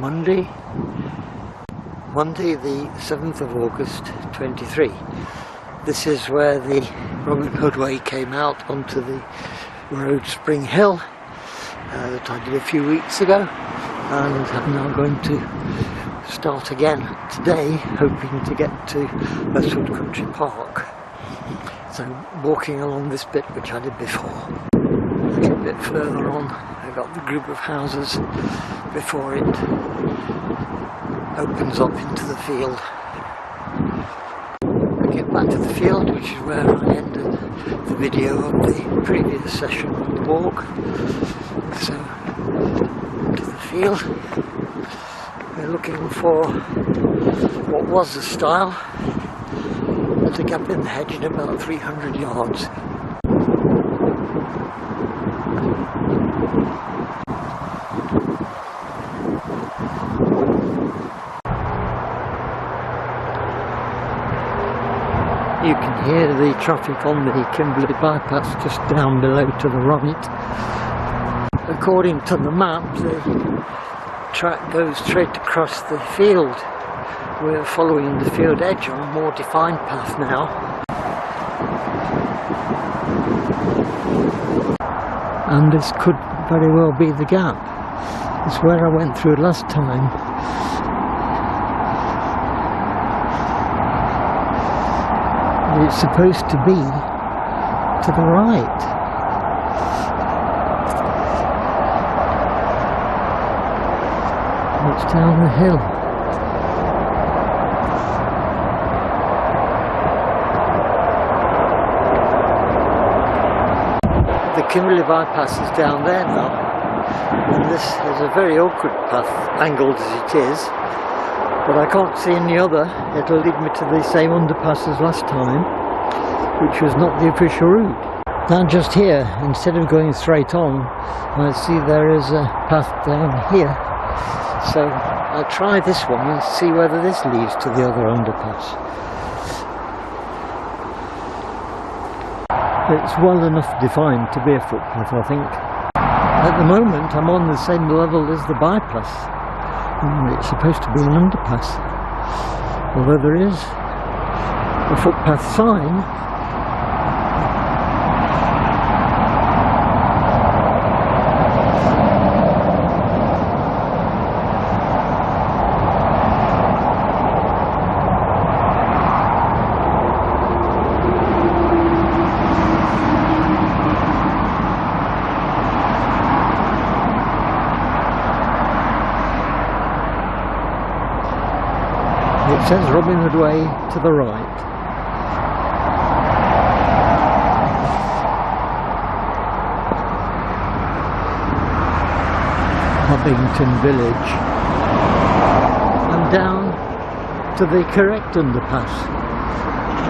Monday the 7th of August 23. This is where the Robin Hood Way came out onto the road Spring Hill that I did a few weeks ago, and I'm now going to start again today, hoping to get to Westwood Country Park. So walking along this bit which I did before. A little bit further on I got the group of houses before it opens up into the field. I get back to the field, which is where I ended the video of the previous session on the walk. So into the field. We're looking for what was the style. There's a gap in the hedge in about 300 yards. You can hear the traffic on the Kimberley bypass just down below to the right. According to the map, the track goes straight across the field. We're following the field edge on a more defined path now. And this could very well be the gap. It's where I went through last time. It's supposed to be to the right. It's down the hill. The Kimberley bypass is down there now, and this is a very awkward path, angled as it is. But I can't see any other. It'll lead me to the same underpass as last time, which was not the official route. Now just here, instead of going straight on, I see there is a path down here. So I'll try this one and see whether this leads to the other underpass. It's well enough defined to be a footpath, I think. At the moment I'm on the same level as the bypass. It's supposed to be an underpass, although there is a footpath sign. It says Robin Hood Way to the right. Hobbington Village. I'm down to the correct underpass.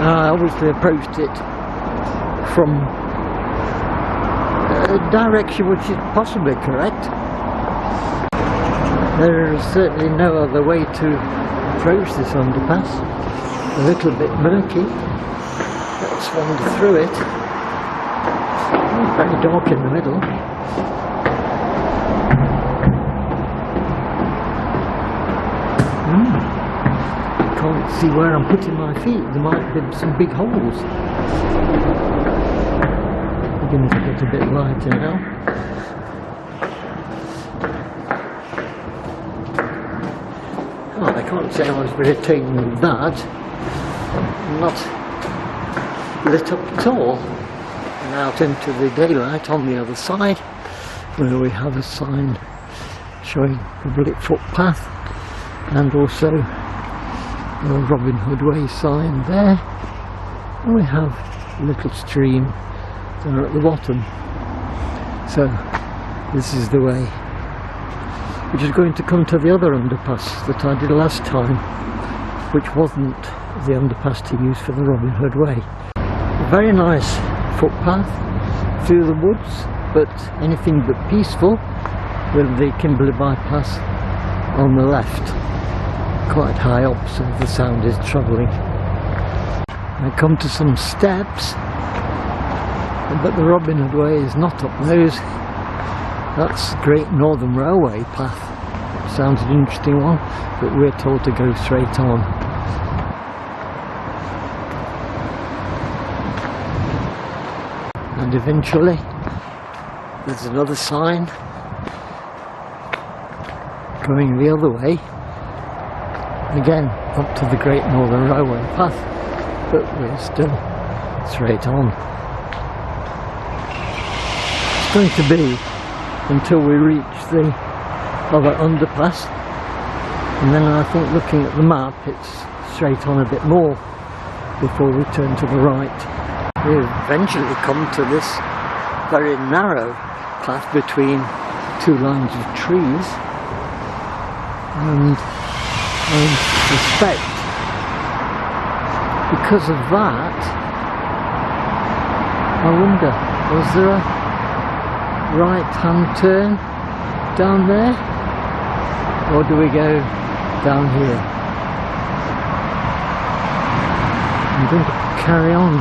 I obviously approached it from a direction which is possibly correct. There is certainly no other way to approach this underpass. A little bit murky. Let's wander through it. Very dark in the middle. Can't see where I'm putting my feet. There might be some big holes. Beginning to get a bit lighter now. Well, I can't say I was very taken with that. Not lit up at all. And out into the daylight on the other side, where we have a sign showing public footpath, and also a Robin Hood Way sign there. And we have a little stream there at the bottom. So this is the way, which is going to come to the other underpass that I did last time, which wasn't the underpass to use for the Robin Hood Way. A very nice footpath through the woods, but anything but peaceful, with the Kimberley bypass on the left, quite high up, so the sound is travelling. I come to some steps, but the Robin Hood Way is not up those. That's Great Northern Railway path, sounds an interesting one, but we're told to go straight on. And eventually there's another sign going the other way, again up to the Great Northern Railway path, but we're still straight on. It's going to be until we reach the other underpass, and then I think, looking at the map, it's straight on a bit more before we turn to the right. We eventually come to this very narrow path between two lines of trees, and I suspect because of that, I wonder, was there a right hand turn down there, or do we go down here? I'm going to carry on.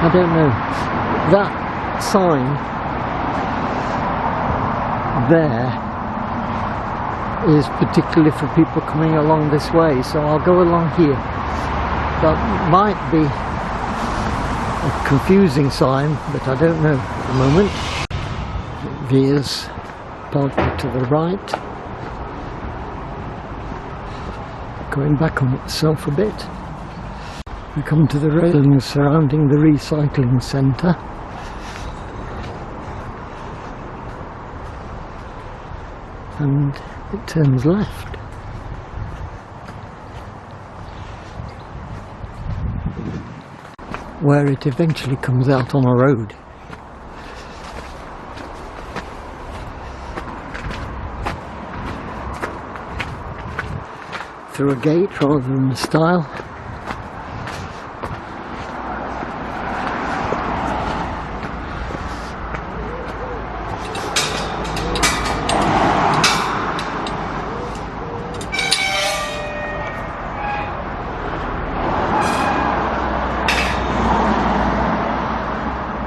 I don't know. That sign there is particularly for people coming along this way, so I'll go along here. That might be a confusing sign, but I don't know at the moment. It veers partly to the right, going back on itself a bit. We come to the railings surrounding the recycling centre, and it turns left. Where it eventually comes out on a road. Through a gate rather than a stile.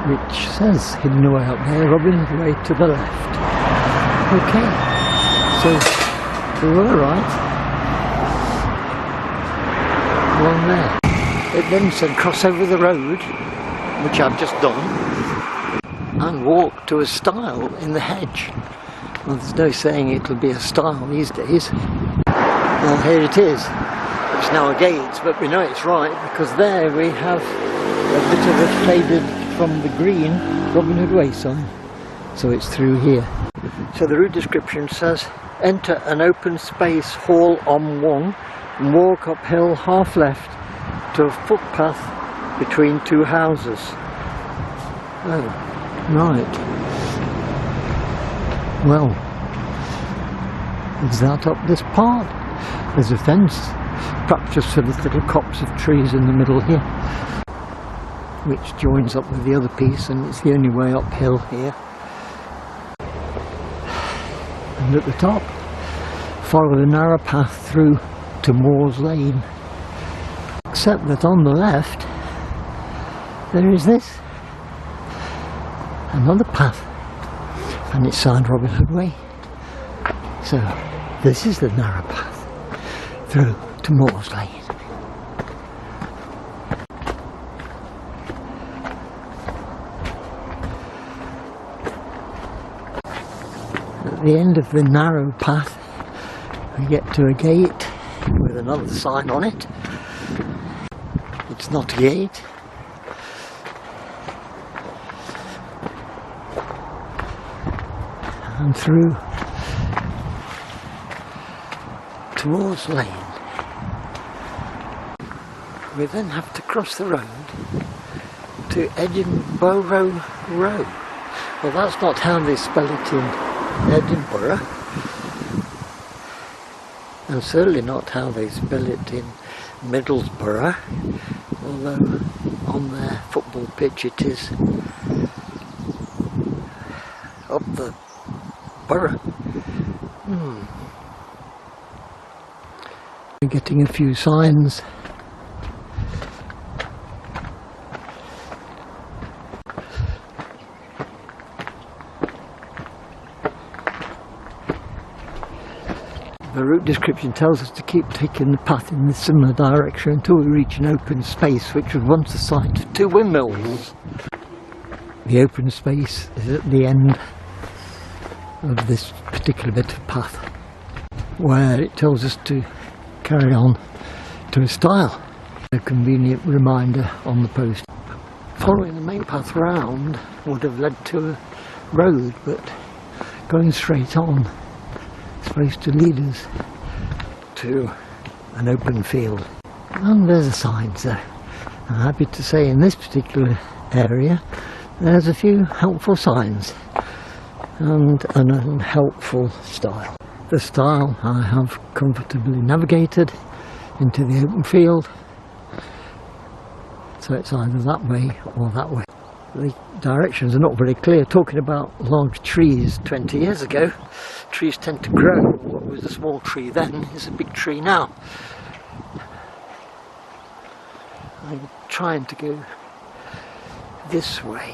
Which says, hidden away up there, Robin Hood Way to the left. Okay, so we were right along there. It then said cross over the road, which I've just done, and walk to a stile in the hedge. Well, there's no saying it'll be a stile these days. Well, here it is. It's now a gate, but we know it's right because there we have a bit of a faded from the green Robin Hood Way sign, so it's through here. So the route description says, enter an open space hall on 1 and walk uphill half left to a footpath between 2 houses. Oh, right. Well, is that up this part? There's a fence, perhaps just for the little copse of trees in the middle here, which joins up with the other piece, and it's the only way uphill here. And at the top, follow the narrow path through to Moore's Lane. Except that on the left, there is this, another path, and it's signed Robin Hood Way. So this is the narrow path through to Moore's Lane. At the end of the narrow path, we get to a gate with another sign on it. It's not a gate. And through to Moore's Lane. We then have to cross the road to Edinburgh Road. Well, that's not how they spell it in Edinburgh, and certainly not how they spell it in Middlesbrough, although on their football pitch it is up the borough. We're getting a few signs. The route description tells us to keep taking the path in this similar direction until we reach an open space which was once the site of 2 windmills. The open space is at the end of this particular bit of path, where it tells us to carry on to a stile. A convenient reminder on the post. Following the main path round would have led to a road, but going straight on is supposed to lead us to an open field. And there's a sign there. I'm happy to say in this particular area there's a few helpful signs and an unhelpful stile. The stile I have comfortably navigated into the open field, so it's either that way or that way. The directions are not very clear. Talking about large trees 20 years ago, trees tend to grow. What was a small tree then is a big tree now. I'm trying to go this way.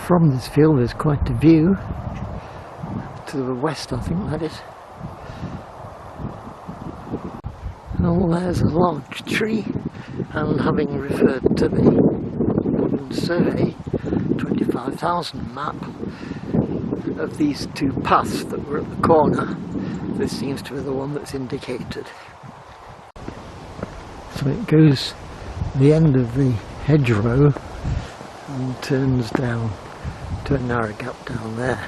From this field there's quite a view to the west, I think that is. Oh, there's a large tree, and having referred to the Woodland Survey 25,000 map of these 2 paths that were at the corner, this seems to be the one that's indicated. So it goes the end of the hedgerow and turns down to a narrow gap down there.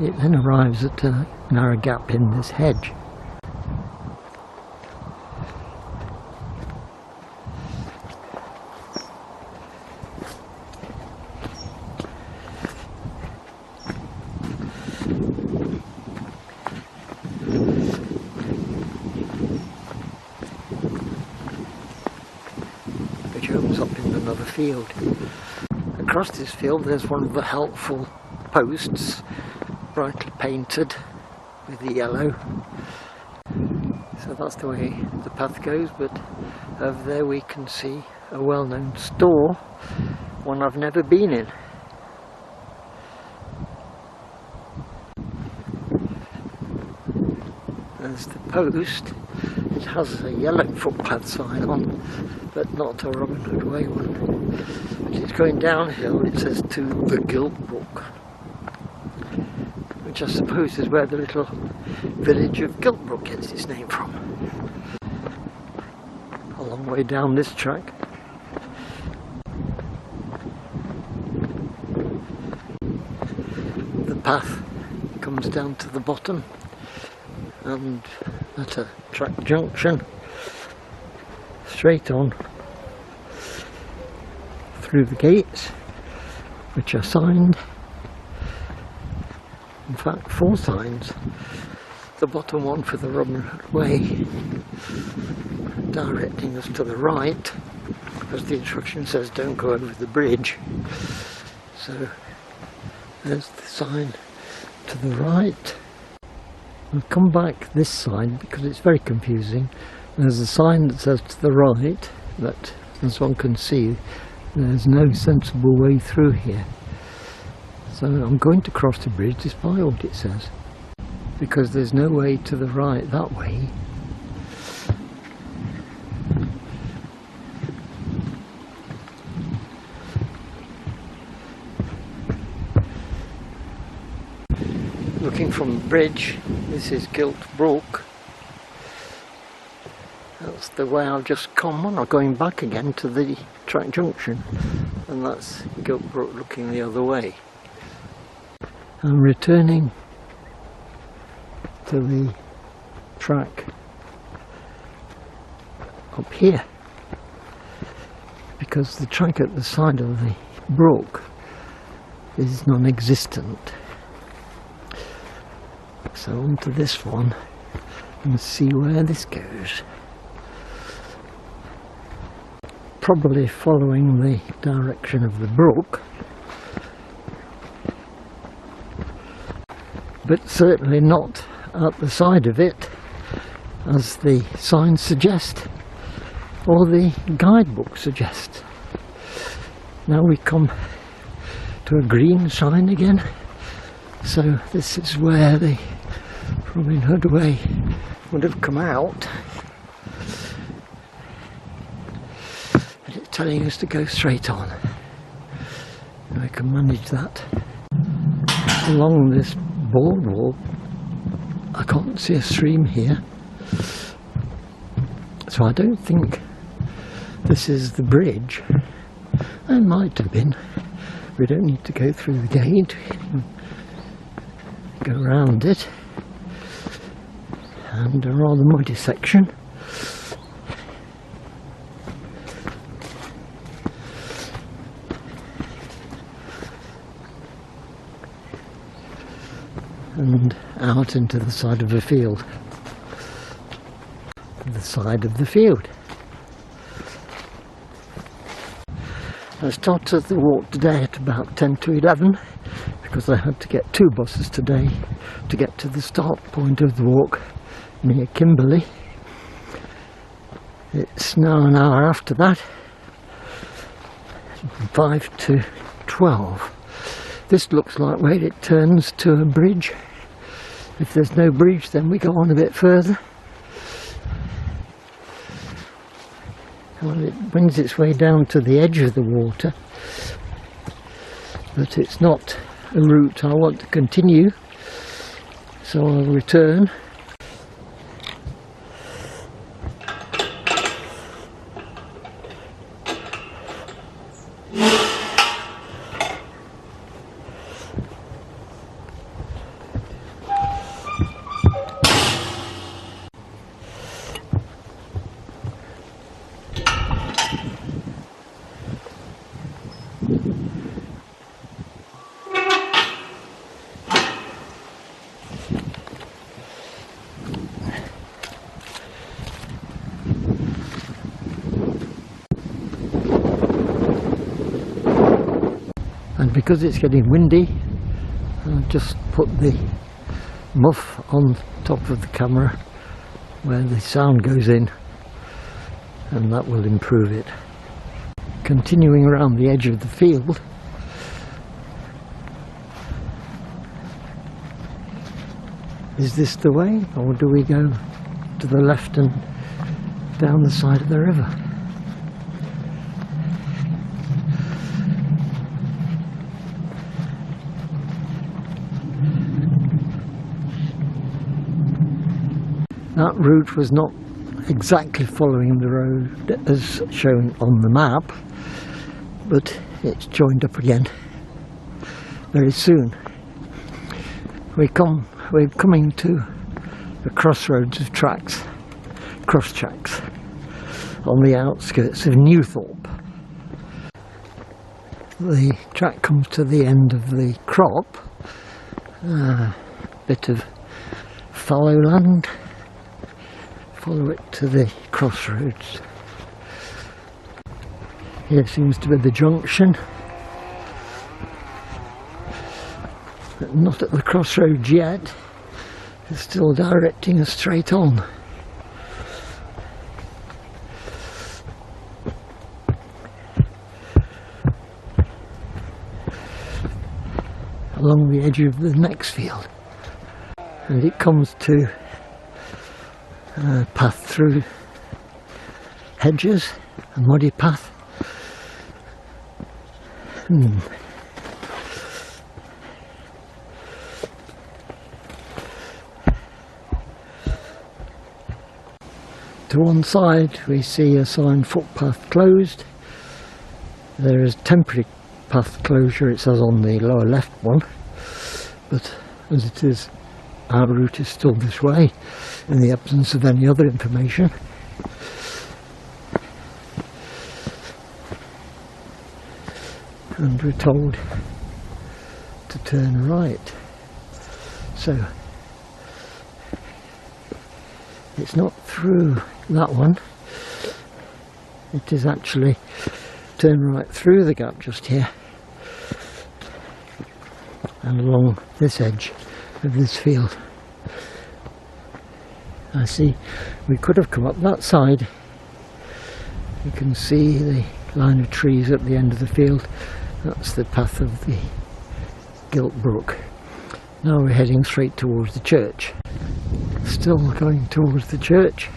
It then arrives at a narrow gap in this hedge. Which opens up in another field. Across this field there's one of the helpful posts, brightly painted with the yellow. So that's the way the path goes, but over there we can see a well-known store, one I've never been in. There's the post. It has a yellow footpath sign on, but not a Robin Hood Way one. But it's going downhill. It says to the Gilt Brook, which I suppose is where the little village of Giltbrook gets its name from. A long way down this track. The path comes down to the bottom, and at a track junction, straight on through the gates, which are signed. In fact, 4 signs. The bottom one for the Robin Hood Way, directing us to the right, because the instruction says don't go over the bridge. So there's the sign to the right. I'll come back this side because it's very confusing. There's a sign that says to the right, but as one can see, there's no sensible way through here. So I'm going to cross the bridge despite what it says, because there's no way to the right that way. Looking from the bridge, this is Gilt Brook. That's the way I've just come on. I'm going back again to the track junction, and that's Gilt Brook looking the other way. I'm returning to the track up here, because the track at the side of the brook is non-existent. So onto this one and see where this goes. Probably following the direction of the brook, but certainly not at the side of it as the signs suggest or the guidebook suggests. Now we come to a green sign again, So this is where the Robin Hood Way would have come out. But it's telling us to go straight on. And we can manage that. Along this boardwalk, I can't see a stream here. So I don't think this is the bridge. It might have been. We don't need to go through the gate. We can go around it. And a rather muddy section. And out into the side of a field. The side of the field. I started the walk today at about 10 to 11 because I had to get 2 buses today to get to the start point of the walk near Kimberley. It's now an hour after that, 5 to 12. This looks like where it turns to a bridge. If there's no bridge, then we go on a bit further. Well, it wends its way down to the edge of the water, but it's not a route I want to continue, so I'll return. And because it's getting windy, I'll just put the muff on top of the camera where the sound goes in, and that will improve it. Continuing around the edge of the field, is this the way, or do we go to the left and down the side of the river? That route was not exactly following the road as shown on the map, but it's joined up again very soon. We're coming to the crossroads of tracks, cross tracks, on the outskirts of Newthorpe. The track comes to the end of the crop, a bit of fallow land. Follow it to the crossroads. Here seems to be the junction. But not at the crossroads yet. It's still directing us straight on. Along the edge of the next field. And it comes to a path through hedges, a muddy path. To one side we see a sign, footpath closed. There is temporary path closure, it says on the lower left one, but as it is, our route is still this way in the absence of any other information. And we're told to turn right. So it's not through that one, it is actually turn right through the gap just here and along this edge of this field. I see we could have come up that side. You can see the line of trees at the end of the field. That's the path of the Gilt Brook. Now we're heading straight towards the church. Still going towards the church.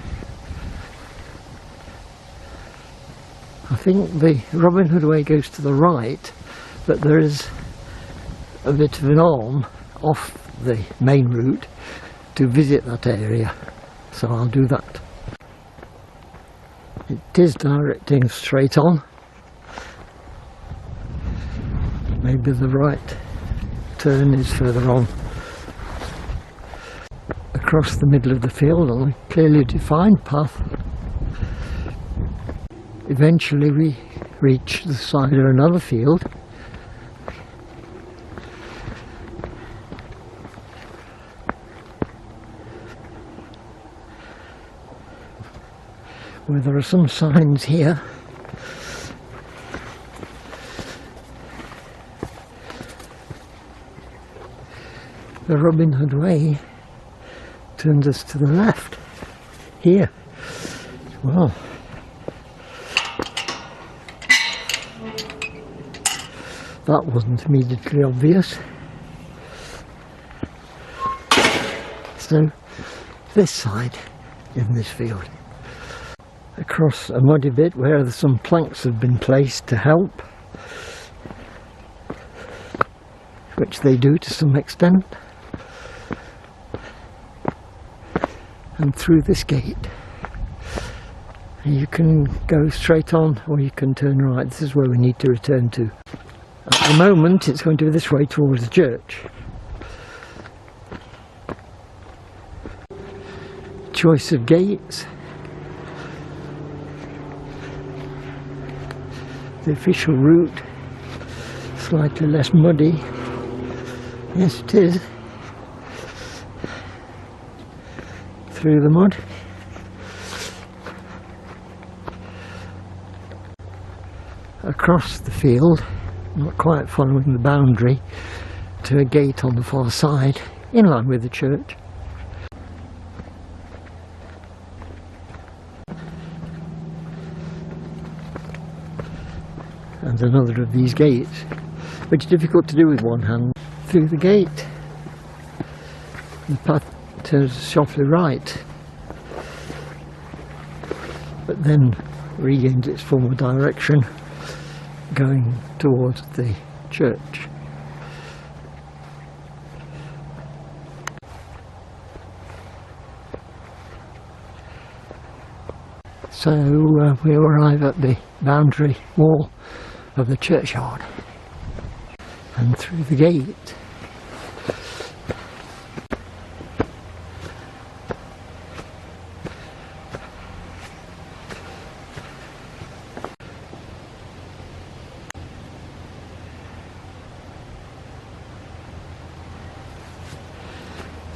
I think the Robin Hood Way goes to the right, but there is a bit of an arm off the main route to visit that area, so I'll do that. It is directing straight on. Maybe the right turn is further on. Across the middle of the field on a clearly defined path. Eventually we reach the side of another field. Where there are some signs here. The Robin Hood Way turns us to the left here. Well, that wasn't immediately obvious. So this side in this field, across a muddy bit where some planks have been placed to help, which they do to some extent. And through this gate you can go straight on or you can turn right. This is where we need to return to. At the moment it's going to be this way towards the church. Choice of gates. The official route, slightly less muddy. Yes, it is. Through the mud. Across the field, not quite following the boundary, to a gate on the far side, in line with the church. And another of these gates, which is difficult to do with one hand. Through the gate, the path turns sharply right, but then regains its former direction, going towards the church. So we arrive at the boundary wall of the churchyard, and through the gate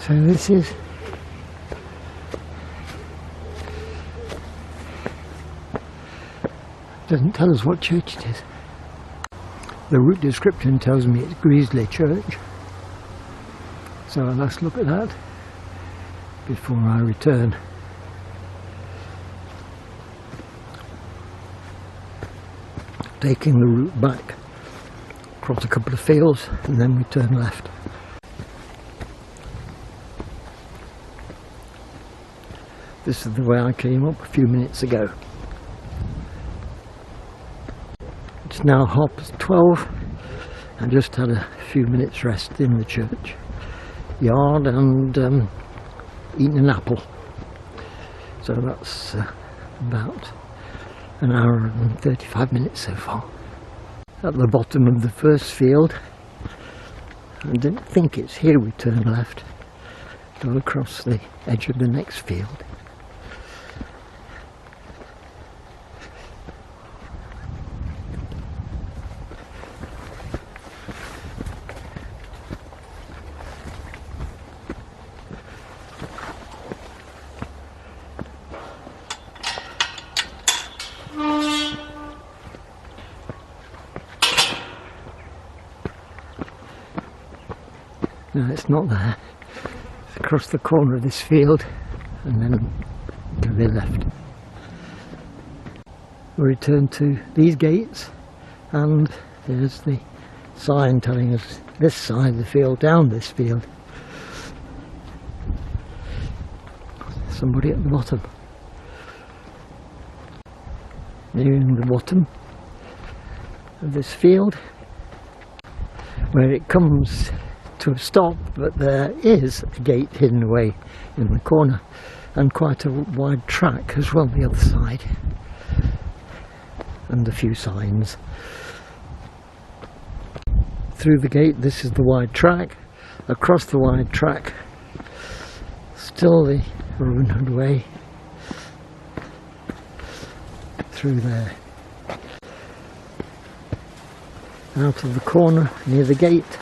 so this is doesn't tell us what church it is. The route description tells me it's Greasley Church, so let's look at that before I return. Taking the route back across a couple of fields and then we turn left. This is the way I came up a few minutes ago. It's now 12:30. I just had a few minutes rest in the church yard and eaten an apple. So that's about an hour and 35 minutes so far. At the bottom of the first field, I didn't think it's here we turn left, go across the edge of the next field. No, it's not there. It's across the corner of this field and then to the left. We return to these gates and there's the sign telling us this side of the field, down this field. somebody at the bottom. Nearing the bottom of this field, where it comes to a stop, but there is a gate hidden away in the corner, and quite a wide track as well the other side, and a few signs. Through the gate, this is the wide track. Across the wide track, still the Robin Hood Way through there. Out of the corner near the gate,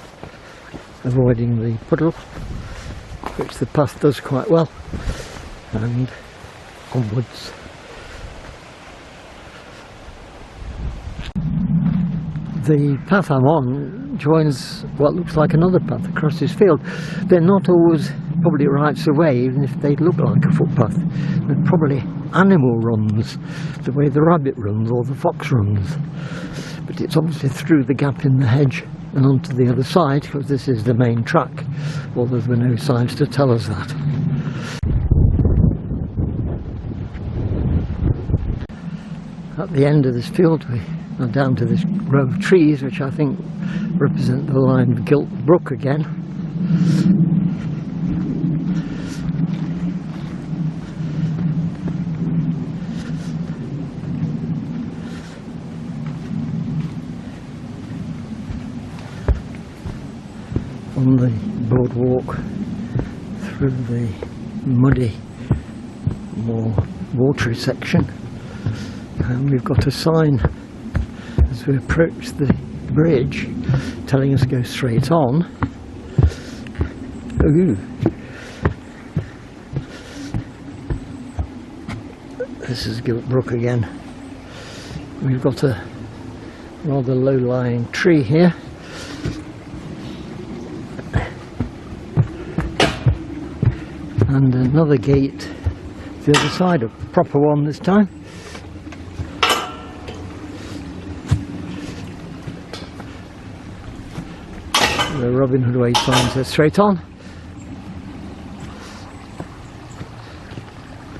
avoiding the puddle, which the path does quite well, and onwards. The path I'm on joins what looks like another path across this field. They're not always public rights of way, even if they look like a footpath. They're probably animal runs, the way the rabbit runs or the fox runs. But it's obviously through the gap in the hedge and onto the other side, because this is the main track, although there were no signs to tell us that. At the end of this field we are down to this row of trees, which I think represent the line of Gilt Brook again. On the boardwalk through the muddy, more watery section, and we've got a sign as we approach the bridge telling us to go straight on. Ooh. This is Gilt Brook again. We've got a rather low-lying tree here. And another gate the other side, a proper one this time. The Robin Hood Way sign says straight on.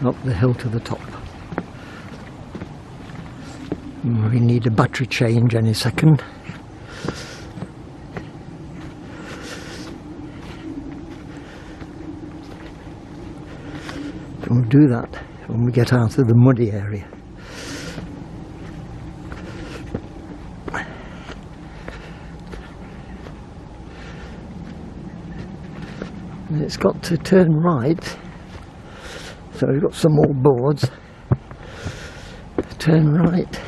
Up the hill to the top. We need a battery change any second. We'll do that when we get out of the muddy area. And it's got to turn right, so we've got some more boards. Turn right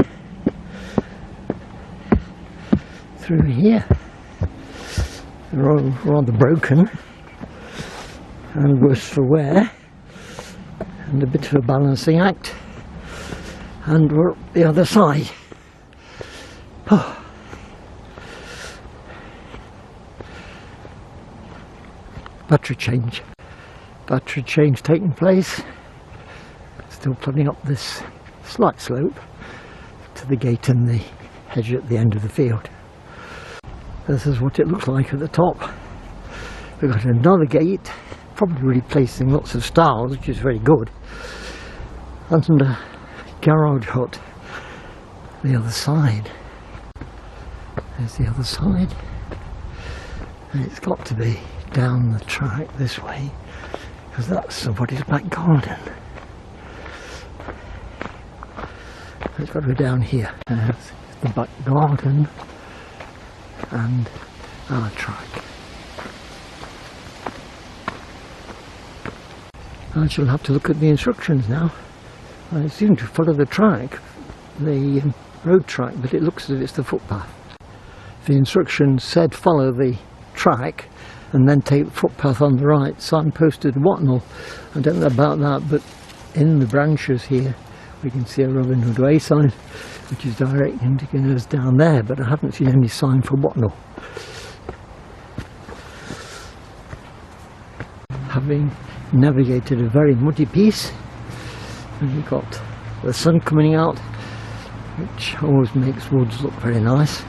through here. They're all rather broken and worse for wear, and a bit of a balancing act, and we're up the other side. Oh. Battery change taking place. Still plodding up this slight slope to the gate in the hedge at the end of the field. This is what it looks like at the top. We've got another gate, probably replacing lots of stiles, which is very good, and a garage hut the other side. There's the other side, and it's got to be down the track this way, because that's somebody's back garden. It's got to be down here. There's the back garden and our track. I shall have to look at the instructions now. I seem to follow the track, the road track, but it looks as if it's the footpath. The instructions said follow the track and then take the footpath on the right, signposted Watnall. I don't know about that, but in the branches here we can see a Robin Hood Way sign, which is directing us down there, but I haven't seen any sign for Watnall. Having navigated a very muddy piece, and we've got the sun coming out, which always makes woods look very nice.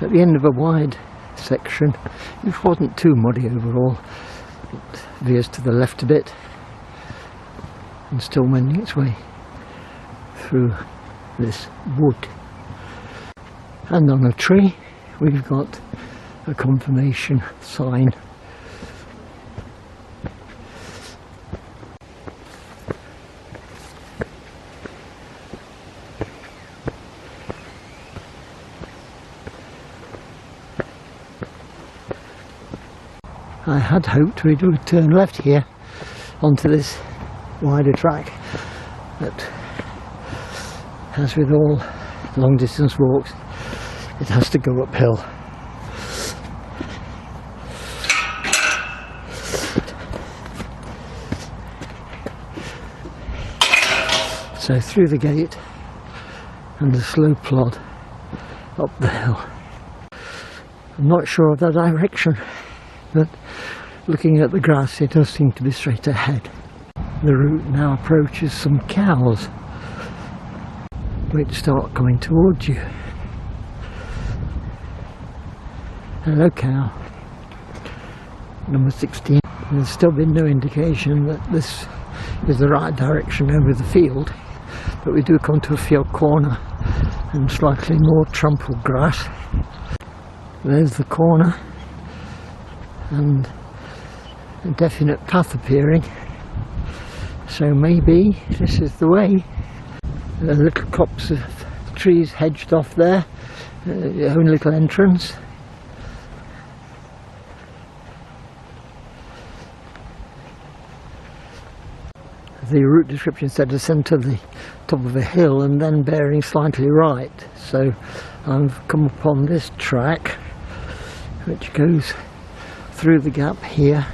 at the end of a wide section, which wasn't too muddy overall. It veers to the left a bit and still wending its way through this wood. And on a tree we've got a confirmation sign. I had hoped we would turn left here onto this wider track, but as with all long distance walks, it has to go uphill. So through the gate and a slow plod up the hill. I'm not sure of the direction, but looking at the grass it does seem to be straight ahead. The route now approaches some cows which start coming towards you. Hello cow, number 16. There's still been no indication that this is the right direction over the field, but we do come to a field corner and slightly more trampled grass. There's the corner and a definite path appearing, so maybe this is the way. A little copse of trees hedged off there, own little entrance. The route description said ascend to the top of a hill and then bearing slightly right, so I've come upon this track which goes through the gap here